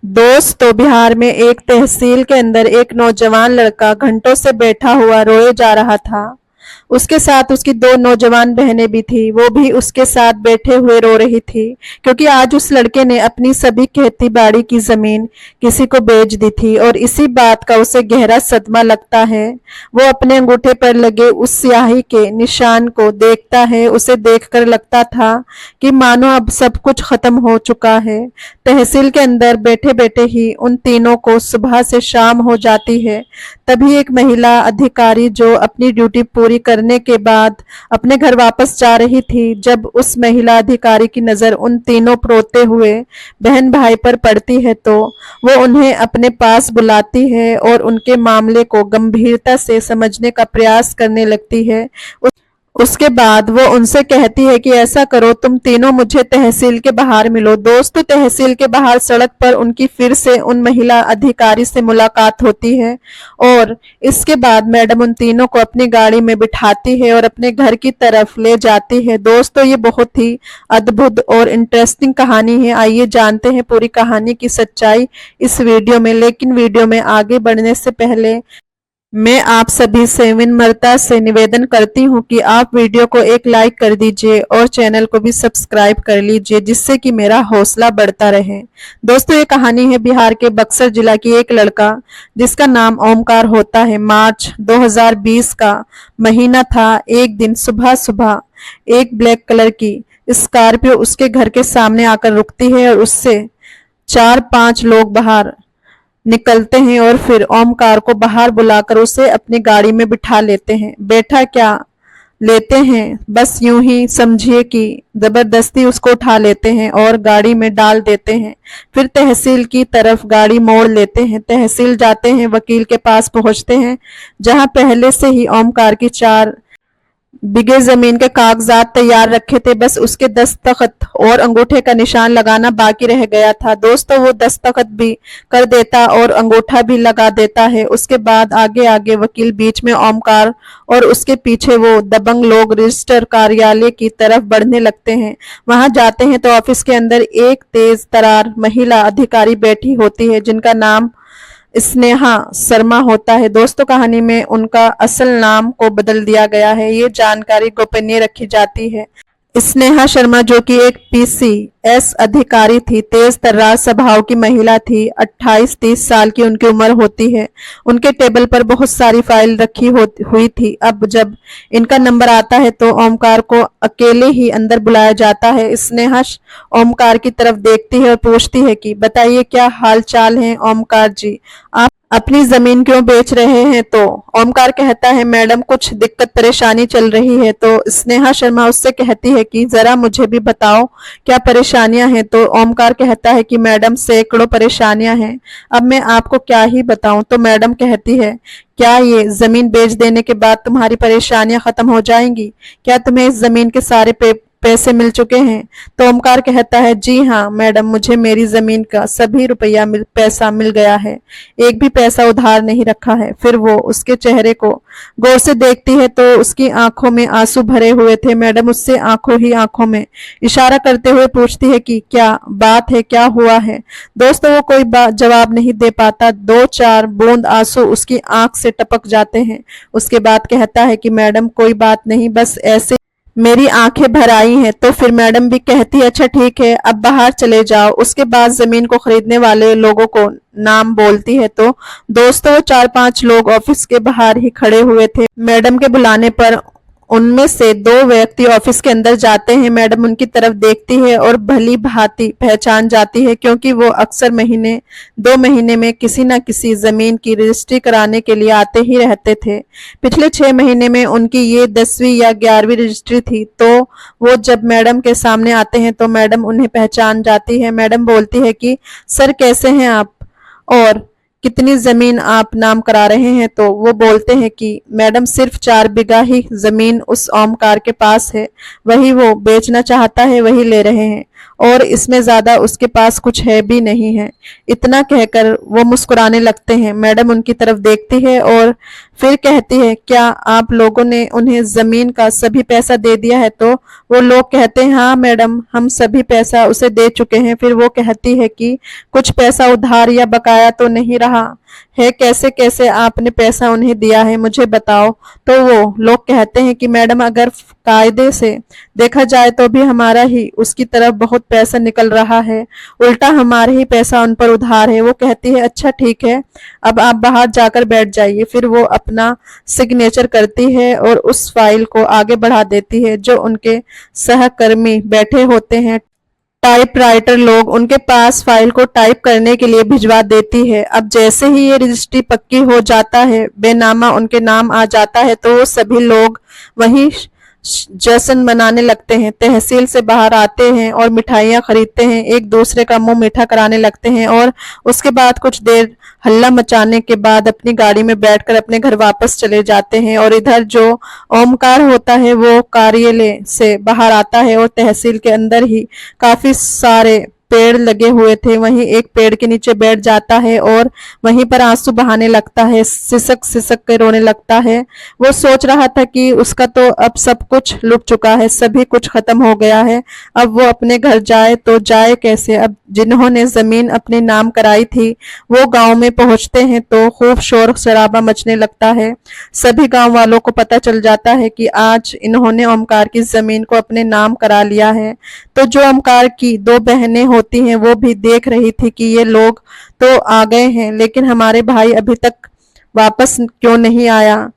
दोस्तों, बिहार में एक तहसील के अंदर एक नौजवान लड़का घंटों से बैठा हुआ रोए जा रहा था। उसके साथ उसकी दो नौजवान बहनें भी थी, वो भी उसके साथ बैठे हुए रो रही थी, क्योंकि आज उस लड़के ने अपनी सभी खेती बाड़ी की जमीन किसी को बेच दी थी और इसी बात का उसे गहरा सदमा लगता है। वो अपने अंगूठे पर लगे उस स्याही के निशान को देखता है। उसे देखकर लगता था कि मानो अब सब कुछ खत्म हो चुका है। तहसील के अंदर बैठे बैठे ही उन तीनों को सुबह से शाम हो जाती है। तभी एक महिला अधिकारी जो अपनी ड्यूटी पूरी करने के बाद अपने घर वापस जा रही थी, जब उस महिला अधिकारी की नजर उन तीनों रोते हुए बहन भाई पर पड़ती है तो वो उन्हें अपने पास बुलाती है और उनके मामले को गंभीरता से समझने का प्रयास करने लगती है। उसके बाद वो उनसे कहती है कि ऐसा करो, तुम तीनों मुझे तहसील के बाहर मिलो। दोस्तों, तहसील के बाहर सड़क पर उनकी फिर से उन महिला अधिकारी से मुलाकात होती है और इसके बाद मैडम उन तीनों को अपनी गाड़ी में बिठाती है और अपने घर की तरफ ले जाती है। दोस्तों, ये बहुत ही अद्भुत और इंटरेस्टिंग कहानी है। आइए जानते हैं पूरी कहानी की सच्चाई इस वीडियो में। लेकिन वीडियो में आगे बढ़ने से पहले मैं आप सभी से विनम्रता से निवेदन करती हूँ कि आप वीडियो को एक लाइक कर दीजिए और चैनल को भी सब्सक्राइब कर लीजिए, जिससे कि मेरा हौसला बढ़ता रहे। दोस्तों, ये कहानी है बिहार के बक्सर जिला की एक लड़का जिसका नाम ओमकार होता है। मार्च 2020 का महीना था। एक दिन सुबह सुबह एक ब्लैक कलर की स्कॉर्पियो उसके घर के सामने आकर रुकती है और उससे 4-5 लोग बाहर निकलते हैं और फिर ओमकार को बाहर बुलाकर उसे अपनी गाड़ी में बिठा लेते हैं। बैठा क्या लेते हैं, बस यूं ही समझिए कि जबरदस्ती उसको उठा लेते हैं और गाड़ी में डाल देते हैं। फिर तहसील की तरफ गाड़ी मोड़ लेते हैं। तहसील जाते हैं, वकील के पास पहुंचते हैं, जहां पहले से ही ओमकार की 4 बिघे जमीन के कागजात तैयार रखे थे। बस उसके दस्तखत और अंगूठे का निशान लगाना बाकी रह गया था। दोस्तों, वो दस्तखत भी कर देता और अंगूठा भी लगा देता है। उसके बाद आगे आगे वकील, बीच में ओमकार और उसके पीछे वो दबंग लोग रजिस्टर कार्यालय की तरफ बढ़ने लगते हैं। वहां जाते हैं तो ऑफिस के अंदर एक तेज तरार महिला अधिकारी बैठी होती है, जिनका नाम स्नेहा शर्मा होता है। दोस्तों, कहानी में उनका असल नाम को बदल दिया गया है। ये जानकारी गोपनीय रखी जाती है। स्नेहा शर्मा, जो कि एक पीसीएस अधिकारी थी, तेज तर्रार स्वभाव की महिला थी। 28-30 साल की उनकी उम्र होती है। उनके टेबल पर बहुत सारी फाइल रखी हुई थी। अब जब इनका नंबर आता है तो ओमकार को अकेले ही अंदर बुलाया जाता है। स्नेहा ओमकार की तरफ देखती है और पूछती है कि बताइए, क्या हाल चाल है ओमकार जी, आप अपनी जमीन क्यों बेच रहे हैं? तो ओमकार कहता है, मैडम कुछ दिक्कत परेशानी चल रही है। तो स्नेहा शर्मा उससे कहती है कि जरा मुझे भी बताओ क्या परेशानियां हैं। तो ओमकार कहता है कि मैडम सैकड़ों परेशानियां हैं, अब मैं आपको क्या ही बताऊं। तो मैडम कहती है, क्या ये जमीन बेच देने के बाद तुम्हारी परेशानियां खत्म हो जाएंगी? क्या तुम्हें इस जमीन के सारे पैसे मिल चुके हैं? तो ओमकार कहता है, जी हाँ मैडम, मुझे मेरी जमीन का सभी रुपया पैसा मिल गया है, एक भी पैसा उधार नहीं रखा है। फिर वो उसके चेहरे को गौर से देखती है तो उसकी आंखों में आंसू भरे हुए थे। मैडम उससे आंखों ही आंखों में इशारा करते हुए पूछती है कि क्या बात है, क्या हुआ है? दोस्तों, वो कोई जवाब नहीं दे पाता। 2-4 बूंद आंसू उसकी आंख से टपक जाते हैं। उसके बाद कहता है कि मैडम कोई बात नहीं, बस ऐसे मेरी आंखें भर आई हैं। तो फिर मैडम भी कहती है, अच्छा ठीक है, अब बाहर चले जाओ। उसके बाद जमीन को खरीदने वाले लोगों को नाम बोलती है तो दोस्तों, 4-5 लोग ऑफिस के बाहर ही खड़े हुए थे। मैडम के बुलाने पर उनमें से 2 व्यक्ति ऑफिस के अंदर जाते हैं। मैडम उनकी तरफ देखती है और भली भांति पहचान जाती है, क्योंकि वो अक्सर 2 महीने में किसी न किसी जमीन की रजिस्ट्री कराने के लिए आते ही रहते थे। पिछले 6 महीने में उनकी ये 10वीं या 11वीं रजिस्ट्री थी। तो वो जब मैडम के सामने आते हैं तो मैडम उन्हें पहचान जाती है। मैडम बोलती है कि सर कैसे हैं आप और कितनी जमीन आप नाम करा रहे हैं? तो वो बोलते हैं कि मैडम सिर्फ 4 बीघा ही जमीन उस ओमकार के पास है, वही वो बेचना चाहता है, वही ले रहे हैं और इसमें ज्यादा उसके पास कुछ है भी नहीं है। इतना कहकर वो मुस्कुराने लगते हैं। मैडम उनकी तरफ देखती है और फिर कहती है, क्या आप लोगों ने उन्हें जमीन का सभी पैसा दे दिया है? तो वो लोग कहते हैं, हाँ मैडम, हम सभी पैसा उसे दे चुके हैं। फिर वो कहती है कि कुछ पैसा उधार या बकाया तो नहीं रहा है? कैसे कैसे आपने पैसा उन्हें दिया है, मुझे बताओ। तो वो लोग कहते हैं कि मैडम, अगर कायदे से देखा जाए तो भी हमारा ही उसकी तरफ बहुत पैसा निकल रहा है, उल्टा हमारे ही पैसा उन पर उधार है। वो कहती है, अच्छा ठीक है, अब आप बाहर जाकर बैठ जाइए। फिर वो अपना सिग्नेचर करती है और उस फाइल को आगे बढ़ा देती है। जो उनके सहकर्मी बैठे होते हैं टाइपराइटर लोग, उनके पास फाइल को टाइप करने के लिए भिजवा देती है। अब जैसे ही ये रजिस्ट्री पक्की हो जाता है, बेनामा उनके नाम आ जाता है, तो वो सभी लोग वहीं जश्न मनाने लगते हैं। तहसील से बाहर आते हैं और मिठाइयाँ खरीदते हैं, एक दूसरे का मुंह मीठा कराने लगते हैं और उसके बाद कुछ देर हल्ला मचाने के बाद अपनी गाड़ी में बैठकर अपने घर वापस चले जाते हैं। और इधर जो ओमकार होता है वो कार्यालय से बाहर आता है और तहसील के अंदर ही काफी सारे पेड़ लगे हुए थे, वहीं एक पेड़ के नीचे बैठ जाता है और वहीं पर आंसू बहाने लगता है, सिसक सिसक के रोने लगता है। वो सोच रहा था कि उसका तो अब सब कुछ लुट चुका है, सभी कुछ खत्म हो गया है, अब वो अपने घर जाए तो जाए कैसे। अब जिन्होंने जमीन अपने नाम कराई थी वो गांव में पहुंचते हैं तो खूब शोर शराबा मचने लगता है। सभी गांव वालों को पता चल जाता है कि आज इन्होंने ओमकार की जमीन को अपने नाम करा लिया है। तो जो ओमकार की दो बहनें होती हैं वो भी देख रही थी कि ये लोग तो आ गए हैं, लेकिन हमारे भाई अभी तक वापस क्यों नहीं आया।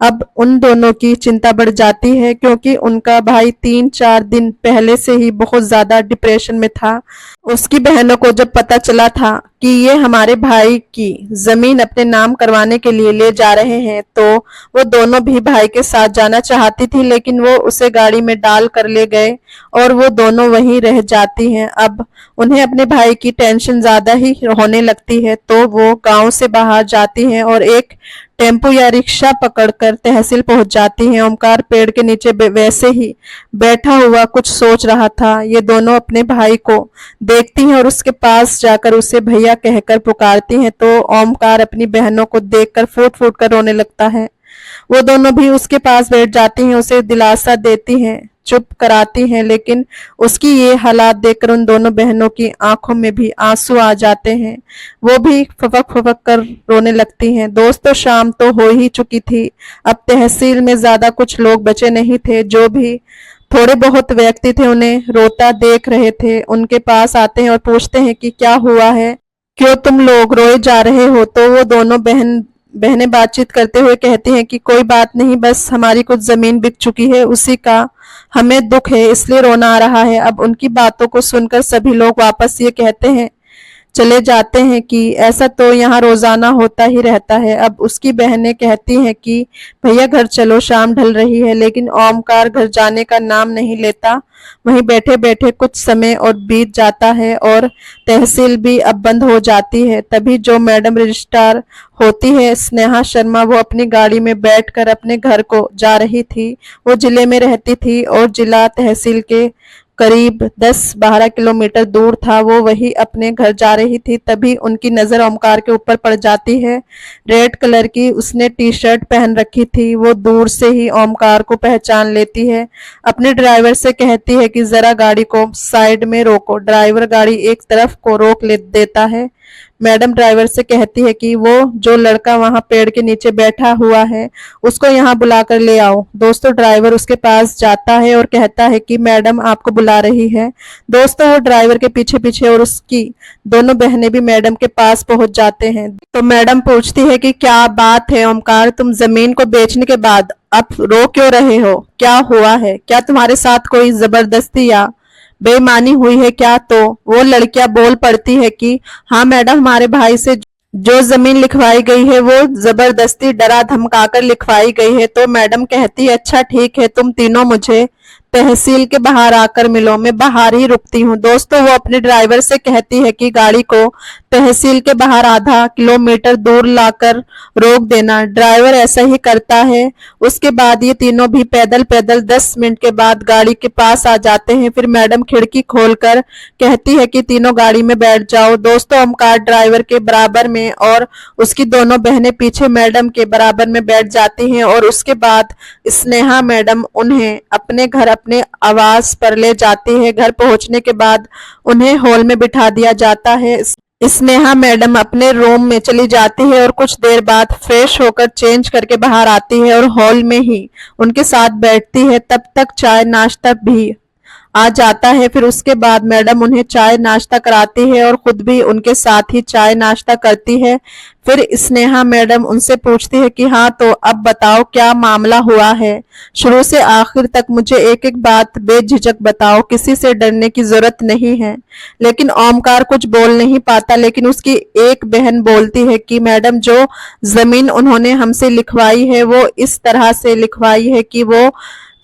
अब उन दोनों की चिंता बढ़ जाती है क्योंकि उनका भाई 3-4 दिन पहले से ही बहुत ज्यादा डिप्रेशन में था। उसकी बहनों को जब पता चला था कि ये हमारे भाई की जमीन अपने नाम करवाने के लिए ले जा रहे हैं, तो वो दोनों भी भाई के साथ जाना चाहती थी, लेकिन वो उसे गाड़ी में डाल कर ले गए और वो दोनों वहीं रह जाती हैं। अब उन्हें अपने भाई की टेंशन ज्यादा ही होने लगती है, तो वो गांव से बाहर जाती हैं और एक टेम्पो या रिक्शा पकड़कर तहसील पहुंच जाती हैं। ओमकार पेड़ के नीचे वैसे ही बैठा हुआ कुछ सोच रहा था। ये दोनों अपने भाई को देखती हैं और उसके पास जाकर उसे भैया कहकर पुकारती हैं, तो ओमकार अपनी बहनों को देखकर फूट फूट कर रोने लगता है। वो दोनों भी उसके पास बैठ जाती हैं, उसे दिलासा देती हैं, चुप कराती हैं, लेकिन उसकी ये हालात देखकर उन दोनों बहनों की आंखों में भी आंसू आ जाते हैं। वो भी फपक फपक कर रोने लगती हैं। दोस्तों, शाम तो हो ही चुकी थी। अब तहसील में ज्यादा कुछ लोग बचे नहीं थे। जो भी थोड़े बहुत व्यक्ति थे उन्हें रोता देख रहे थे। उनके पास आते हैं और पूछते हैं कि क्या हुआ है, क्यों तुम लोग रोए जा रहे हो। तो वो दोनों बहनें बातचीत करते हुए कहती हैं कि कोई बात नहीं, बस हमारी कुछ जमीन बिक चुकी है, उसी का हमें दुख है, इसलिए रोना आ रहा है। अब उनकी बातों को सुनकर सभी लोग वापस ये कहते हैं चले जाते हैं कि ऐसा तो यहाँ रोजाना होता ही रहता है। अब उसकी बहनें कहती हैं कि भैया घर चलो, शाम ढल रही है, लेकिन ओमकार घर जाने का नाम नहीं लेता। वहीं बैठे बैठे कुछ समय और बीत जाता है और तहसील भी अब बंद हो जाती है। तभी जो मैडम रजिस्ट्रार होती है स्नेहा शर्मा, वो अपनी गाड़ी में बैठकर अपने घर को जा रही थी। वो जिले में रहती थी और जिला तहसील के करीब 10-12 किलोमीटर दूर था। वो वही अपने घर जा रही थी, तभी उनकी नजर ओमकार के ऊपर पड़ जाती है। रेड कलर की उसने टी शर्ट पहन रखी थी। वो दूर से ही ओमकार को पहचान लेती है। अपने ड्राइवर से कहती है कि जरा गाड़ी को साइड में रोको। ड्राइवर गाड़ी एक तरफ को रोक ले देता है। मैडम ड्राइवर से कहती है कि वो जो लड़का वहां पेड़ के नीचे बैठा हुआ है उसको यहाँ बुलाकर ले आओ। दोस्तों, ड्राइवर उसके पास जाता है और कहता है कि मैडम आपको बुला रही है। दोस्तों, वो ड्राइवर के पीछे पीछे और उसकी दोनों बहनें भी मैडम के पास पहुंच जाते हैं। तो मैडम पूछती है कि क्या बात है ओमकार, तुम जमीन को बेचने के बाद अब रो क्यों रहे हो, क्या हुआ है, क्या तुम्हारे साथ कोई जबरदस्ती या बेईमानी हुई है क्या। तो वो लड़कियां बोल पड़ती है कि हाँ मैडम, हमारे भाई से जो जमीन लिखवाई गई है वो जबरदस्ती डरा धमकाकर लिखवाई गई है। तो मैडम कहती है अच्छा ठीक है, तुम तीनों मुझे तहसील के बाहर आकर मिलो, मैं बाहर ही रुकती हूँ। दोस्तों वो अपने ड्राइवर से कहती है कि गाड़ी को तहसील के बाहर आधा किलोमीटर दूर लाकर रोक देना। ड्राइवर ऐसा ही करता है। उसके बाद ये तीनों भी पैदल पैदल 10 मिनट के बाद गाड़ी के पास आ जाते हैं। फिर मैडम खिड़की खोलकर कहती है कि तीनों गाड़ी में बैठ जाओ। दोस्तों ओमकार ड्राइवर के बराबर में और उसकी दोनों बहनें पीछे मैडम के बराबर में बैठ जाती हैं और उसके बाद स्नेहा मैडम उन्हें अपने घर अपने आवास पर ले जाती है। घर पहुंचने के बाद उन्हें हॉल में बिठा दिया जाता है। स्नेहा मैडम अपने रूम में चली जाती है और कुछ देर बाद फ्रेश होकर चेंज करके बाहर आती है और हॉल में ही उनके साथ बैठती है। तब तक चाय नाश्ता भी आ जाता है। फिर उसके बाद मैडम उन्हें चाय नाश्ता कराती है और खुद भी उनके साथ ही चाय नाश्ता करती है। फिर स्नेहा मैडम उनसे पूछती है कि हाँ तो अब बताओ क्या मामला हुआ है, शुरू से आखिर तक मुझे एक एक बात बेझिझक बताओ, किसी से डरने की जरूरत नहीं है। लेकिन ओमकार कुछ बोल नहीं पाता, लेकिन उसकी एक बहन बोलती है कि मैडम जो जमीन उन्होंने हमसे लिखवाई है वो इस तरह से लिखवाई है कि वो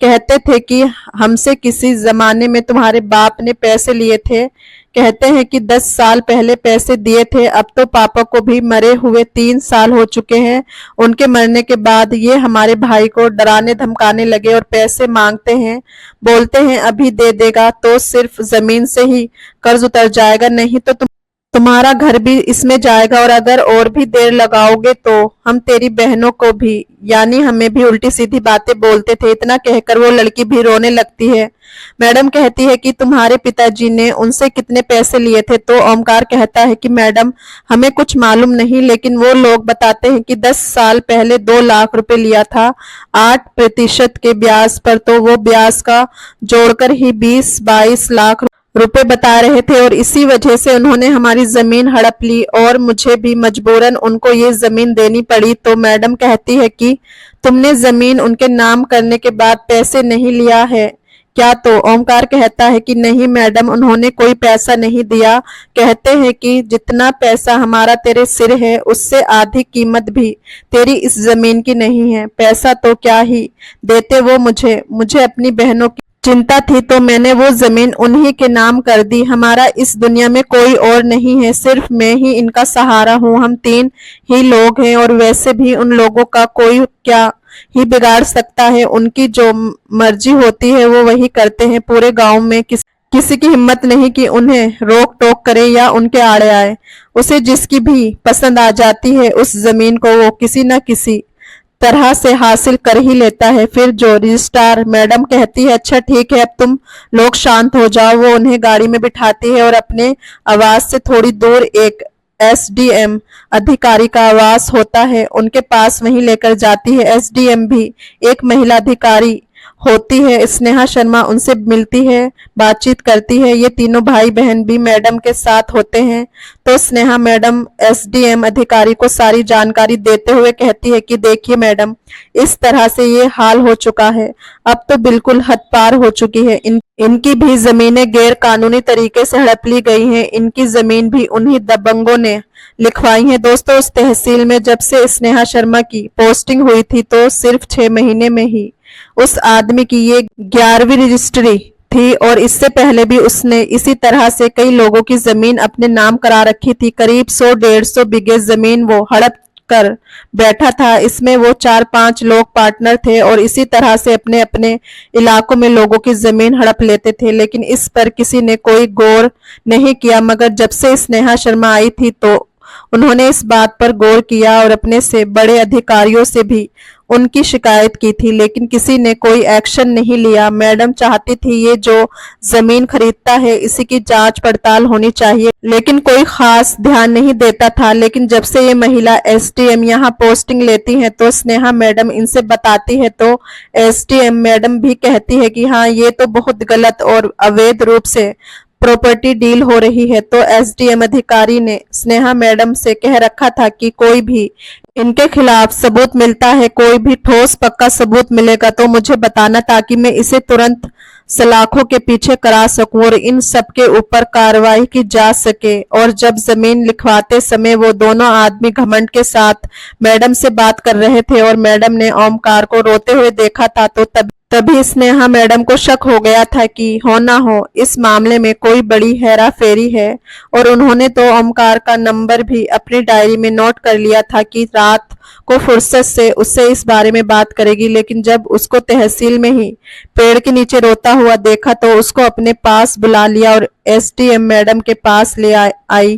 कहते थे कि हमसे किसी जमाने में तुम्हारे बाप ने पैसे लिए थे, कहते हैं कि 10 साल पहले पैसे दिए थे। अब तो पापा को भी मरे हुए 3 साल हो चुके हैं। उनके मरने के बाद ये हमारे भाई को डराने धमकाने लगे और पैसे मांगते हैं। बोलते हैं अभी दे देगा तो सिर्फ जमीन से ही कर्ज उतर जाएगा, नहीं तो तुम्हारा घर भी इसमें जाएगा और अगर और भी देर लगाओगे तो हम तेरी बहनों को भी यानी हमें भी उल्टी सीधी बातें बोलते थे। इतना कहकर वो लड़की भी रोने लगती है। मैडम कहती है कि तुम्हारे पिताजी ने उनसे कितने पैसे लिए थे? तो ओमकार कहता है कि मैडम हमें कुछ मालूम नहीं, लेकिन वो लोग बताते हैं कि 10 साल पहले 2 लाख रुपए लिया था 8% के ब्याज पर, तो वो ब्याज का जोड़कर ही 20-22 लाख रुपए बता रहे थे और इसी वजह से उन्होंने हमारी जमीन हड़प ली और मुझे भी मजबूरन उनको ये जमीन देनी पड़ी। तो मैडम कहती है कि तुमने जमीन उनके नाम करने के बाद पैसे नहीं लिया है क्या? तो ओमकार कहता है कि नहीं मैडम, उन्होंने कोई पैसा नहीं दिया। कहते हैं कि जितना पैसा हमारा तेरे सिर है उससे आधी कीमत भी तेरी इस जमीन की नहीं है। पैसा तो क्या ही देते वो मुझे अपनी बहनों की चिंता थी तो मैंने वो जमीन उन्हीं के नाम कर दी। हमारा इस दुनिया में कोई और नहीं है, सिर्फ मैं ही इनका सहारा हूँ। हम 3 ही लोग हैं और वैसे भी उन लोगों का कोई क्या ही बिगाड़ सकता है। उनकी जो मर्जी होती है वो वही करते हैं। पूरे गांव में किसी की हिम्मत नहीं कि उन्हें रोक टोक करे या उनके आड़े आए। उसे जिसकी भी पसंद आ जाती है उस जमीन को वो किसी न किसी तरह से हासिल कर ही लेता है। फिर जो रजिस्ट्रार मैडम कहती है अच्छा ठीक है अब तुम लोग शांत हो जाओ। वो उन्हें गाड़ी में बिठाती है और अपने आवास से थोड़ी दूर एक एसडीएम अधिकारी का आवास होता है उनके पास वहीं लेकर जाती है। एसडीएम भी एक महिला अधिकारी होती है। स्नेहा शर्मा उनसे मिलती है, बातचीत करती है। ये तीनों भाई बहन भी मैडम के साथ होते हैं। तो स्नेहा मैडम एसडीएम अधिकारी को सारी जानकारी देते हुए कहती है कि देखिए मैडम, इस तरह से ये हाल हो चुका है, अब तो बिल्कुल हद पार हो चुकी है। इनकी भी जमीनें गैर कानूनी तरीके से हड़प ली गई हैं। इनकी जमीन भी उन्हीं दबंगों ने लिखवाई है। दोस्तों उस तहसील में जब से स्नेहा शर्मा की पोस्टिंग हुई थी तो सिर्फ 6 महीने में ही उस आदमी की ये 11वीं रजिस्ट्री थी और इससे पहले भी उसने इसी तरह से कई लोगों की जमीन अपने नाम करा रखी थी। करीब 100-150 बीघे जमीन वो हड़प कर बैठा था। इसमें वो 4-5 लोग पार्टनर थे और इसी तरह से अपने अपने इलाकों में लोगों की जमीन हड़प लेते थे, लेकिन इस पर किसी ने कोई गौर नहीं किया। मगर जब से स्नेहा शर्मा आई थी तो उन्होंने इस बात पर गौर किया और अपने से बड़े अधिकारियों से भी उनकी शिकायत की थी, लेकिन किसी ने कोई एक्शन नहीं लिया। मैडम चाहती थी ये जो जमीन खरीदता है इसी की जांच पड़ताल होनी चाहिए, लेकिन कोई खास ध्यान नहीं देता था। लेकिन जब से ये महिला एसडीएम यहाँ पोस्टिंग लेती है तो स्नेहा मैडम इनसे बताती है तो एसडीएम मैडम भी कहती है कि हाँ ये तो बहुत गलत और अवैध रूप से प्रॉपर्टी डील हो रही है। तो एसडीएम अधिकारी ने स्नेहा मैडम से कह रखा था कि कोई भी इनके खिलाफ सबूत मिलता है, कोई भी ठोस पक्का सबूत मिलेगा तो मुझे बताना, ताकि मैं इसे तुरंत सलाखों के पीछे करा सकूं और इन सब के ऊपर कार्रवाई की जा सके। और जब जमीन लिखवाते समय वो दोनों आदमी घमंड के साथ मैडम से बात कर रहे थे और मैडम ने ओमकार को रोते हुए देखा था तो तभी स्नेहा मैडम को शक हो गया था कि हो ना हो इस मामले में कोई बड़ी हेरा फेरी है, और उन्होंने तो ओमकार का नंबर भी अपनी डायरी में नोट कर लिया था कि रात को फुर्सत से उससे इस बारे में बात करेगी। लेकिन जब उसको तहसील में ही पेड़ के नीचे रोता हुआ देखा तो उसको अपने पास बुला लिया और एसडीएम मैडम के पास ले आई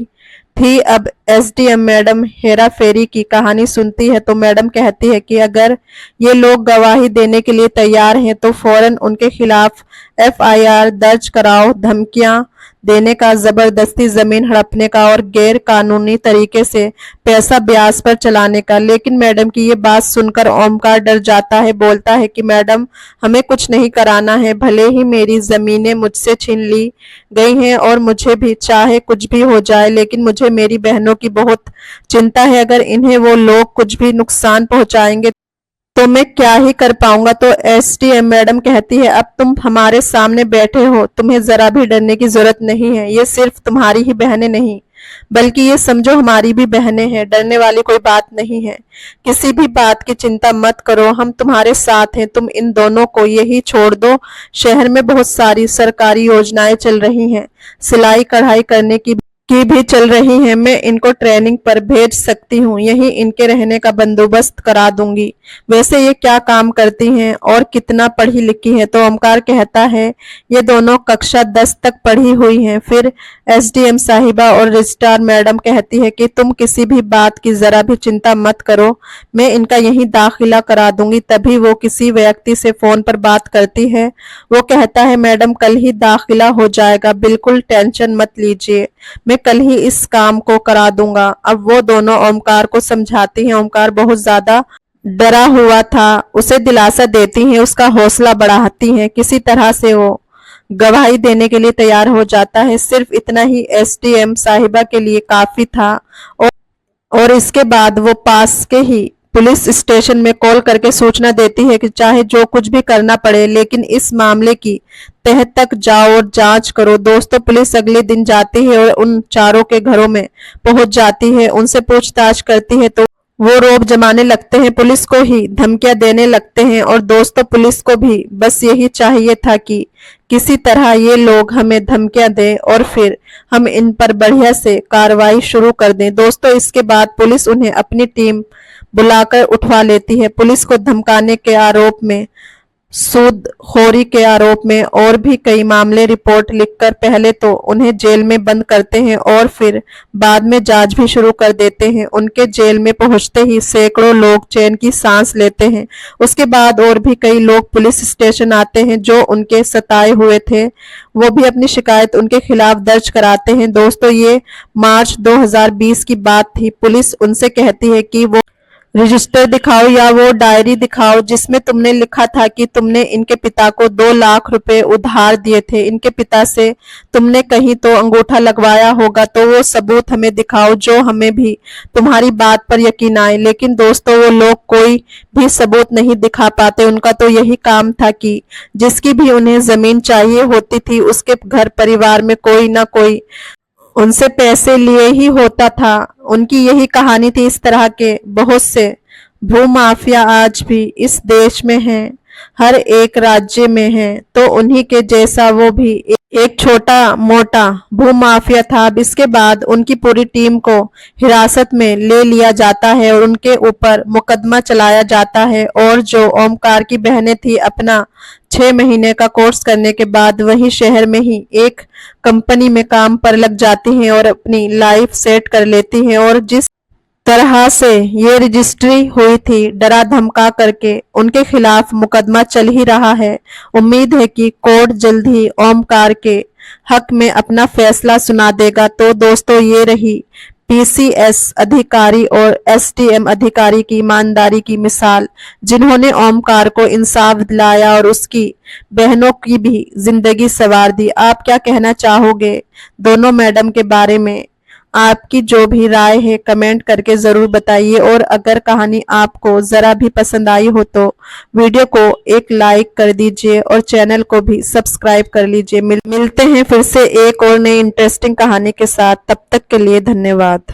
थी। अब एसडीएम मैडम हेरा फेरी की कहानी सुनती है तो मैडम कहती है कि अगर ये लोग गवाही देने के लिए तैयार हैं तो फौरन उनके खिलाफ एफआईआर दर्ज कराओ। धमकियां देने का, जबरदस्ती जमीन हड़पने का और गैर कानूनी तरीके से पैसा ब्याज पर चलाने का। लेकिन मैडम की ये बात सुनकर ओमकार डर जाता है, बोलता है कि मैडम हमें कुछ नहीं कराना है, भले ही मेरी जमीनें मुझसे छीन ली गई हैं और मुझे भी चाहे कुछ भी हो जाए, लेकिन मुझे मेरी बहनों की बहुत चिंता है। अगर इन्हें वो लोग कुछ भी नुकसान पहुंचाएंगे तो मैं क्या ही कर पाऊंगा। तो एसडीएम मैडम कहती है अब तुम हमारे सामने बैठे हो, तुम्हें जरा भी डरने की जरूरत नहीं है। ये सिर्फ तुम्हारी ही बहनें नहीं बल्कि ये समझो हमारी भी बहनें हैं, डरने वाली कोई बात नहीं है। किसी भी बात की चिंता मत करो, हम तुम्हारे साथ हैं। तुम इन दोनों को यही छोड़ दो। शहर में बहुत सारी सरकारी योजनाएं चल रही हैं, सिलाई कढ़ाई करने की भी चल रही हैं। मैं इनको ट्रेनिंग पर भेज सकती हूँ, यही इनके रहने का बंदोबस्त करा दूंगी। वैसे ये क्या काम करती हैं और कितना पढ़ी लिखी हैं? तो ओमकार कहता है ये दोनों कक्षा 10 तक पढ़ी हुई हैं। फिर एसडीएम साहिबा और रजिस्ट्रार मैडम कहती है कि तुम किसी भी बात की जरा भी चिंता मत करो, मैं इनका यही दाखिला करा दूंगी। तभी वो किसी व्यक्ति से फोन पर बात करती है। वो कहता है मैडम कल ही दाखिला हो जाएगा, बिल्कुल टेंशन मत लीजिए, मैं कल ही इस काम को करा दूंगा। अब वो दोनों ओमकार को समझाती हैं। ओमकार बहुत ज्यादा डरा हुआ था, उसे दिलासा देती हैं, उसका हौसला बढ़ाती हैं। किसी तरह से वो गवाही देने के लिए तैयार हो जाता है। सिर्फ इतना ही एसडीएम साहिबा के लिए काफी था और इसके बाद वो पास के ही पुलिस स्टेशन में कॉल करके सूचना देती है कि चाहे जो कुछ भी करना पड़े लेकिन इस मामले की तह तक जाओ और जांच करो। दोस्तों पुलिस अगले दिन जाती है और उन चारों के घरों में पहुंच जाती है, उनसे पूछताछ करती है तो वो रोब जमाने लगते हैं, पुलिस को ही धमकियां देने लगते हैं। और दोस्तों पुलिस को भी बस यही चाहिए था कि किसी तरह ये लोग हमें धमकियां दें और फिर हम इन पर बढ़िया से कार्रवाई शुरू कर दें। दोस्तों इसके बाद पुलिस उन्हें अपनी टीम बुलाकर उठवा लेती है। पुलिस को धमकाने के आरोप में, सूदखोरी के आरोप में और भी कई मामले रिपोर्ट लिखकर पहले तो उन्हें जेल में बंद करते हैं और फिर बाद में जांच भी शुरू कर देते हैं। उनके जेल में पहुंचते ही सैकड़ों लोग चैन की सांस लेते हैं। उसके बाद और भी कई लोग पुलिस स्टेशन आते हैं जो उनके सताए हुए थे, वो भी अपनी शिकायत उनके खिलाफ दर्ज कराते हैं। दोस्तों ये मार्च 2020 की बात थी। पुलिस उनसे कहती है कि वो रजिस्टर दिखाओ या वो डायरी दिखाओ जिसमें तुमने लिखा था कि तुमने इनके पिता को 2 लाख रुपए उधार दिए थे। इनके पिता से तुमने कहीं तो अंगूठा लगवाया होगा, तो वो सबूत हमें दिखाओ जो हमें भी तुम्हारी बात पर यकीन आए। लेकिन दोस्तों वो लोग कोई भी सबूत नहीं दिखा पाते। उनका तो यही काम था कि जिसकी भी उन्हें जमीन चाहिए होती थी उसके घर परिवार में कोई ना कोई उनसे पैसे लिए ही होता था। उनकी यही कहानी थी। इस तरह के बहुत से भूमाफिया आज भी इस देश में हैं, हर एक राज्य में हैं। तो उन्हीं के जैसा वो भी एक छोटा मोटा भूमाफिया था। अब इसके बाद उनकी पूरी टीम को हिरासत में ले लिया जाता है और उनके ऊपर मुकदमा चलाया जाता है। और जो ओमकार की बहनें थी अपना 6 महीने का कोर्स करने के बाद वही शहर में ही एक कंपनी में काम पर लग जाती हैं और अपनी लाइफ सेट कर लेती हैं। और जिस तरह से ये रजिस्ट्री हुई थी, डरा धमका करके उनके खिलाफ मुकदमा चल ही रहा है। उम्मीद है कि कोर्ट जल्द ही ओमकार के हक में अपना फैसला सुना देगा। तो दोस्तों ये रही पीसीएस अधिकारी और एसडीएम अधिकारी की ईमानदारी की मिसाल, जिन्होंने ओमकार को इंसाफ दिलाया और उसकी बहनों की भी जिंदगी संवार दी। आप क्या कहना चाहोगे दोनों मैडम के बारे में? आपकी जो भी राय है कमेंट करके जरूर बताइए। और अगर कहानी आपको जरा भी पसंद आई हो तो वीडियो को एक लाइक कर दीजिए और चैनल को भी सब्सक्राइब कर लीजिए। मिलते हैं फिर से एक और नई इंटरेस्टिंग कहानी के साथ। तब तक के लिए धन्यवाद।